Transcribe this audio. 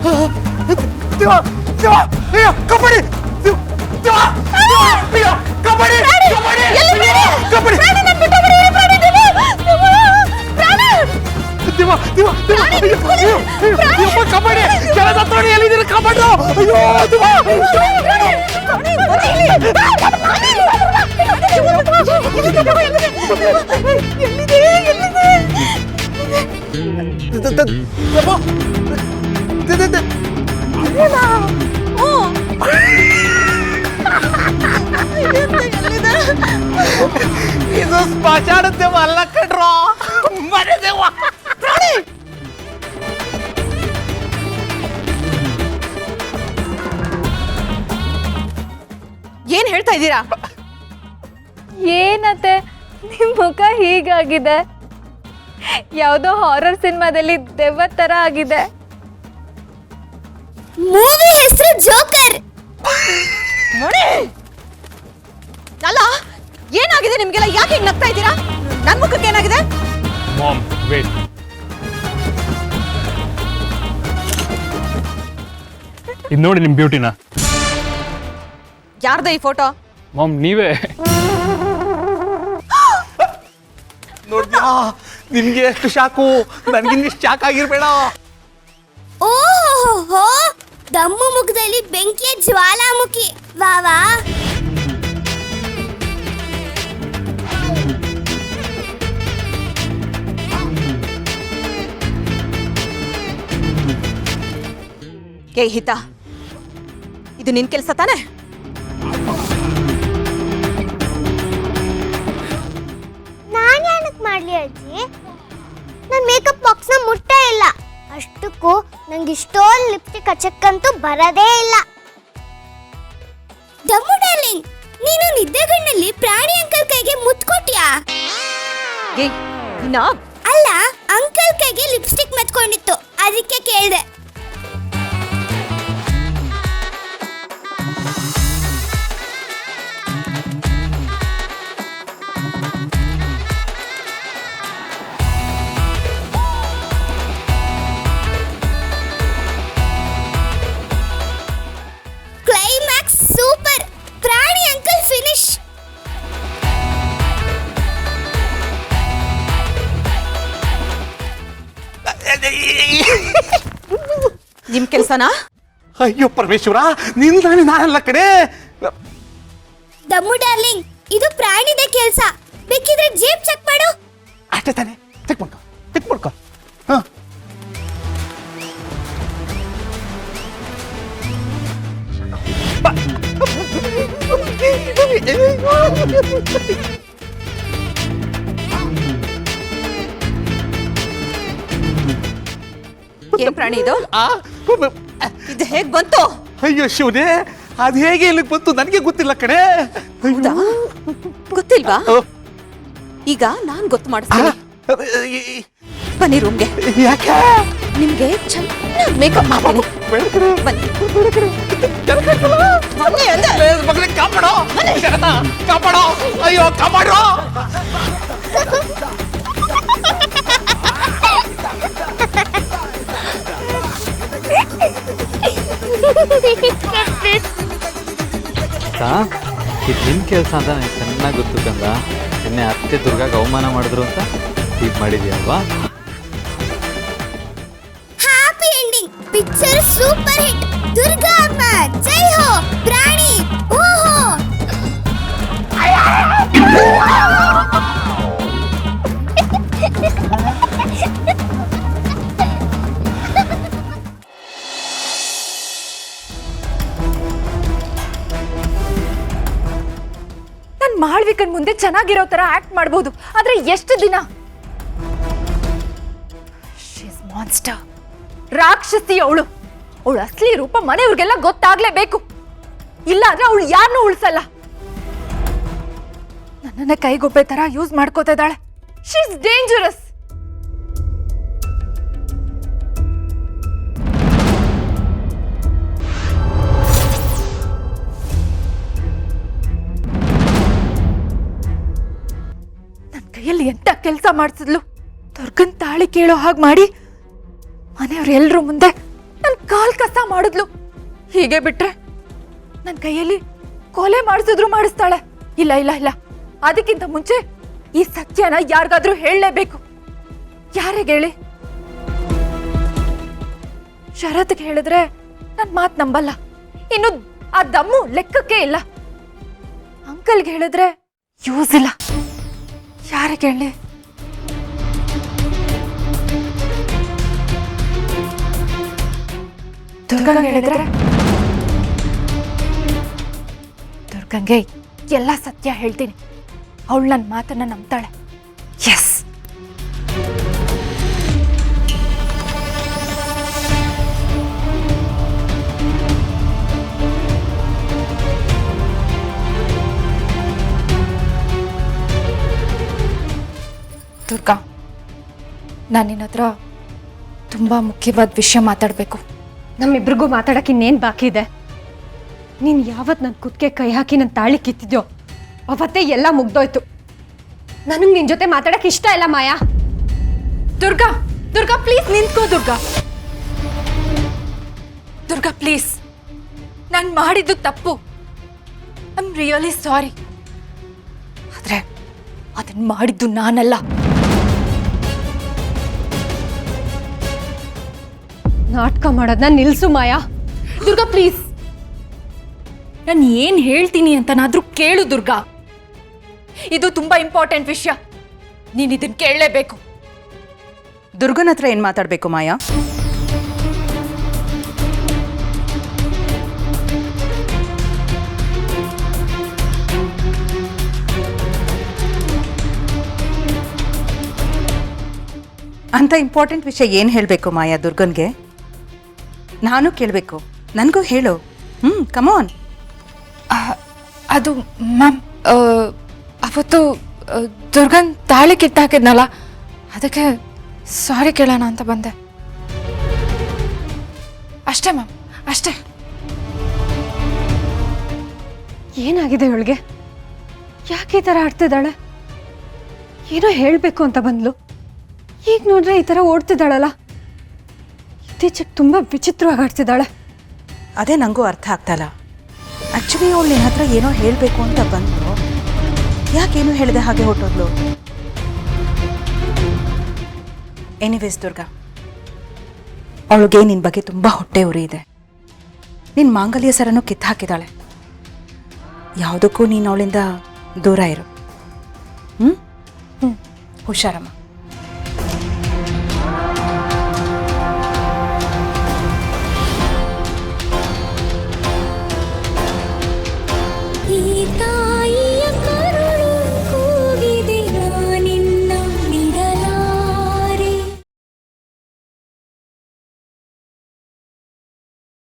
ದೇವ ದೇವ ಅಯ್ಯೋ ಕಬಡ್ಡಿ ದೇವ ಅಯ್ಯೋ ಕಬಡ್ಡಿ ಕಬಡ್ಡಿ ದೇವ ದೇವ ದೇವ ಕಬಡ್ಡಿ ಕೆಲಸ ತೋಡಿ ಎಲ್ಲಿದ್ದೀರಿ ಕಬಡ್ಡಿ ಅಯ್ಯೋ ದೇವ ಇದು ಸ್ಮಶಾನದೇವ ಅಲ್ಲ ಕಣ್ರೋ ಮನೆದೇವ ಏನ್ ಹೇಳ್ತಾ ಇದ್ದೀರಾ? ಏನತ್ತೆ ನಿಮ್ ಮುಖ ಹೀಗಾಗಿದೆ? ಯಾವುದೋ ಹಾರರ್ ಸಿನಿಮಾದಲ್ಲಿ ದೆವ್ವ ತರ ಆಗಿದೆ. ಮೂವಿ ಹೆಸರು ಜೋಕರ್. ಅಲ್ಲ ಏನಾಗಿದೆ ನಿಮ್ಗೆಲ್ಲ? ಯಾಕೆ ಹಿಂಗ್ ನಗ್ತಾ ಇದ್ದೀರಾ? ನನ್ ಮುಖಕ್ಕೆ ಏನಾಗಿದೆ? Ma'am wait. ಇದು ನೋಡಿ ನಿಮ್ ಬ್ಯೂಟಿನ. ಯಾರ್ದ ಈ ಫೋಟೋ? ಮಾಮ್ ನೀವೇ. ನೋಡ್ದ್ಯಾ ನಿನ್ಗೆ ಎಷ್ಟು ಶಾಕು, ನನ್ಗಿನ್ನಿಷ್ಟು ಶಾಕ್ ಆಗಿರ್ಬೇಡ. ಓಹೋ, ದಮ್ಮು ಮುಖದಲ್ಲಿ ಬೆಂಕಿಯ ಜ್ವಾಲಾಮುಖಿ. ವಾ ವಾ. ಏ ಹಿತ, ಇದು ನಿನ್ ಕೆಲಸ ತಾನೆ? ನಾನು ಏನಕ್ಕೆ ಮಾಡ್ಲಿ ಅಜ್ಜಿ? ನನ್ನ ಮೇಕಪ್ ಬಾಕ್ಸ್ನ ಮುಟ್ಟೇ ಇಲ್ಲ. ಅಷ್ಟಕ್ಕೂ ನಂಗೆ ಇಷ್ಟೊಂದು ಲಿಪ್ಸ್ಟಿಕ್ ಹಚ್ಚಕ್ಕಂತೂ ಬರದೇ ಇಲ್ಲ. ದಮ್ಮು ಡಾರ್ಲಿಂಗ್, ನೀನು ನಿದ್ದೆಗಣ್ಣಲ್ಲಿ ಪ್ರಾಣಿ ಅಂಕಲ್ ಕೈಗೆ ಮುತ್ಕೊಟ್ಯಾ? ಅಲ್ಲ, ಅಂಕಲ್ ಕೈಗೆ ಲಿಪ್ಸ್ಟಿಕ್ ಮೆತ್ಕೊಂಡಿತ್ತು, ಅದಕ್ಕೆ ಕೇಳಿದೆ. Climax super. ಪ್ರಾಣಿ ಅಂಕಲ್ ಫಿನಿಶ್. ನಿಮ್ ಕೆಲ್ಸನಾ? ಅಯ್ಯೋ ಪರಮೇಶ್ವರ, ನಿಂದಾಣಿ ನಾನಲ್ಲ ಕಡೆ. ದಮ್ಮು ಡಾರ್ಲಿಂಗ್, ಇದು ಪ್ರಾಣಿದ ಕೆಲಸ. ಬೇಕಿದ್ರೆ ಜೇಬ್ ಚೆಕ್ ಮಾಡು. ಅಷ್ಟೇ ತಾನೆ, ಚೆಕ್ ಮಾಡ್ಕೊ ಚೆಕ್ ಮಾಡ್ಕೊ. ಹಾ ಏನ್ ಪ್ರಾಣಿ ಇದು? ಇದು ಹೇಗ್ ಬಂತು? ಅಯ್ಯೋ ಶಿವನೇ, ಅದು ಹೇಗೆ ಇಲ್ಲಿಗೆ ಬಂತು ನನಗೆ ಗೊತ್ತಿಲ್ಲ ಕಡೆ. ಹೌದಾ? ಗೊತ್ತಿಲ್ವಾ? ಈಗ ನಾನ್ ಗೊತ್ತು ಮಾಡಿಸ್ತೀನಿ. ಬನ್ನಿ ರೂಮ್ಗೆ. ಯಾಕೆ? ನಿಮ್ಗೆ ಚೆನ್ನಾಗಿ ಮೇಕಪ್ ಮಾಡ್ತೀನಿ. ಬನ್ನಿ. ಬನ್ನಿ ಅಂದೆ. ಮಗಳಿಗೆ ಕಾಪಾಡೋ, ಕಾಪಾಡೋ, ಅಯ್ಯೋ ಕಾಪಾಡೋ. ಇದು ನಿನ್ನ ಕೆಲಸ ಅಂತ ನನಗೆ ಚೆನ್ನಾಗಿ ಗೊತ್ತು ಕಂದ. ನಿನ್ನೆ ಅತ್ತೆ ದುರ್ಗಾಗೆ ಅವಮಾನ ಮಾಡಿದ್ರು ಅಂತ ಹೀಗೆ ಮಾಡಿದ್ಯಲ್ವಾ? Happy ending. Picture super hit. Durga ಅಮ್ಮ ಜೈ ಹೋ. ಪ್ರಾಣಿ ಓಹೋ. ನಾನ್ ಮಾಳ್ವಿಕನ್ ಮುಂದೆ ಚೆನ್ನಾಗಿರೋ ತರ ಆಕ್ಟ್ ಮಾಡ್ಬೋದು, ಆದ್ರೆ ಎಷ್ಟು ದಿನ? ಶೀಸ್ ಮಾನ್ಸ್ಟರ್, ರಾಕ್ಷಸಿ ಅವಳು. ಅವಳು ಅಸಲಿ ರೂಪ ಮನೆಯವ್ರಿಗೆಲ್ಲ ಗೊತ್ತಾಗ್ಲೇಬೇಕು. ಇಲ್ಲ ಅಂದ್ರೆ ಅವಳು ಯಾರನ್ನೂ ಉಳಿಸಲ್ಲ. ನನ್ನನ್ನ ಕೈಗೊಬ್ಬೆ ತರ ಯೂಸ್ ಮಾಡ್ಕೋತಾ ಇದ್ದಾಳೆ. She is dangerous. ನನ್ನ ಕೈಯಲ್ಲಿ ಎಂತ ಕೆಲಸ ಮಾಡಿಸಿದ್ಲು? ದುರ್ಗನ್ ತಾಳಿ ಕೇಳೋ ಹಾಗೆ ಮಾಡಿ ಮನೆಯವ್ರ ಎಲ್ರೂ ಮುಂದೆ ನನ್ನ ಕಾಲ್ ಕಸ ಮಾಡಿದ್ಲು. ಹೀಗೆ ಬಿಟ್ರೆ ನನ್ನ ಕೈಯಲ್ಲಿ ಕೊಲೆ ಮಾಡಿಸಿದ್ರು ಮಾಡಿಸ್ತಾಳೆ. ಇಲ್ಲ ಇಲ್ಲ ಇಲ್ಲ, ಅದಕ್ಕಿಂತ ಮುಂಚೆ ಈ ಸತ್ಯನ ಯಾರಿಗಾದ್ರೂ ಹೇಳಲೇಬೇಕು. ಯಾರಿಗೆ ಹೇಳಿ? ಶರತ್ಗೆ ಹೇಳಿದ್ರೆ ನನ್ನ ಮಾತು ನಂಬಲ್ಲ. ಇನ್ನು ಆ ದಮ್ಮು ಲೆಕ್ಕಕ್ಕೆ ಇಲ್ಲ. ಅಂಕಲ್ಗೆ ಹೇಳಿದ್ರೆ ಯೂಸ್ ಇಲ್ಲ. ಯಾರಿಗೆ ಹೇಳಿ? ದುರ್ಗಂಗೆ ಹೇಳಿದ್ರೆ ದುರ್ಗಂಗೆ ಎಲ್ಲ ಸತ್ಯ ಹೇಳ್ತೀನಿ. ಅವಳು ನನ್ನ ಮಾತನ್ನ ನಂಬ್ತಾಳೆ. ಎಸ್, ದುರ್ಗಾ, ನಾನು ನಿನ್ನ ಹತ್ರ ತುಂಬ ಮುಖ್ಯವಾದ ವಿಷಯ ಮಾತಾಡಬೇಕು. ನಮ್ಮಿಬ್ರಿಗೂ ಮಾತಾಡಕ್ಕೆ ಇನ್ನೇನು ಬಾಕಿ ಇದೆ? ನೀನು ಯಾವತ್ತು ನನ್ನ ಕುತ್ತಿಗೆ ಕೈ ಹಾಕಿ ನನ್ನ ತಾಳಿ ಕಿತ್ತಿದ್ಯೋ ಅವತ್ತೇ ಎಲ್ಲ ಮುಗ್ದೋಯ್ತು. ನನಗೆ ನಿನ್ನ ಜೊತೆ ಮಾತಾಡಕ್ಕೆ ಇಷ್ಟ ಇಲ್ಲ ಮಾಯಾ. ದುರ್ಗಾ, ದುರ್ಗಾ ಪ್ಲೀಸ್ ನಿಂತ್ಕೋ. ದುರ್ಗಾ, ದುರ್ಗಾ ಪ್ಲೀಸ್, ನಾನು ಮಾಡಿದ್ದು ತಪ್ಪು. I am really sorry. ಆದರೆ ಅದನ್ನು ಮಾಡಿದ್ದು ನಾನಲ್ಲ. ನಾಟಕ ಮಾಡೋದನ್ನ ನಿಲ್ಸು ಮಾಯಾ. ದುರ್ಗಾ ಪ್ಲೀಸ್, ನಾನು ಏನು ಹೇಳ್ತೀನಿ ಅಂತನಾದ್ರೂ ಕೇಳು ದುರ್ಗಾ. ಇದು ತುಂಬಾ ಇಂಪಾರ್ಟೆಂಟ್ ವಿಷಯ. ನೀನು ಇದನ್ನು ಕೇಳಲೇಬೇಕು. ದುರ್ಗನ ಹತ್ರ ಏನು ಮಾತಾಡಬೇಕು ಮಾಯಾ? ಅಂತ ಇಂಪಾರ್ಟೆಂಟ್ ವಿಷಯ ಏನು ಹೇಳಬೇಕು ಮಾಯಾ ದುರ್ಗನ್ಗೆ? ನಾನು ಕೇಳಬೇಕು, ನನಗೂ ಹೇಳು. ಕಮಾನ್. ಅದು ಮ್ಯಾಮ್, ಅವತ್ತು ದುರ್ಗನ್ ತಾಳಿ ಕಿತ್ತಾಕಿದ್ನಲ್ಲ, ಅದಕ್ಕೆ ಸಾರಿ ಕೇಳೋಣ ಅಂತ ಬಂದೆ ಅಷ್ಟೇ ಮ್ಯಾಮ್, ಅಷ್ಟೇ. ಏನಾಗಿದೆ ಇವಳಿಗೆ? ಯಾಕೆ ಈ ಥರ ಆಡ್ತಿದ್ದಾಳೆ? ಏನೋ ಹೇಳಬೇಕು ಅಂತ ಬಂದ್ಲು, ಈಗ ನೋಡ್ರೆ ಈ ಥರ ಓಡ್ತಿದ್ದಾಳಲ್ಲ. ಇತ್ತೀಚೆಗೆ ತುಂಬ ವಿಚಿತ್ರವಾಗಿ ಆಡ್ತಿದ್ದಾಳೆ. ಅದೇ ನನಗೂ ಅರ್ಥ ಆಗ್ತಾಯಿಲ್ಲ. ಆ್ಯಕ್ಚುಲಿ ಅವಳು ನಿನ್ನ ಹತ್ರ ಏನೋ ಹೇಳಬೇಕು ಅಂತ ಬಂದು ಯಾಕೇನು ಹೇಳಿದೆ ಹಾಗೆ ಹೊಟ್ಟೋದ್ಲು? ಎನಿವೇಸ್ ದುರ್ಗಾ, ಅವಳಿಗೆ ನಿನ್ನ ಬಗ್ಗೆ ತುಂಬ ಹೊಟ್ಟೆ ಉರಿ ಇದೆ. ನಿನ್ನ ಮಾಂಗಲ್ಯ ಸರನ್ನು ಕಿತ್ತು ಹಾಕಿದಾಳೆ. ಯಾವುದಕ್ಕೂ ನೀನು ಅವಳಿಂದ ದೂರ ಇರು. ಹುಷಾರಮ್ಮ. ಗೀತಾ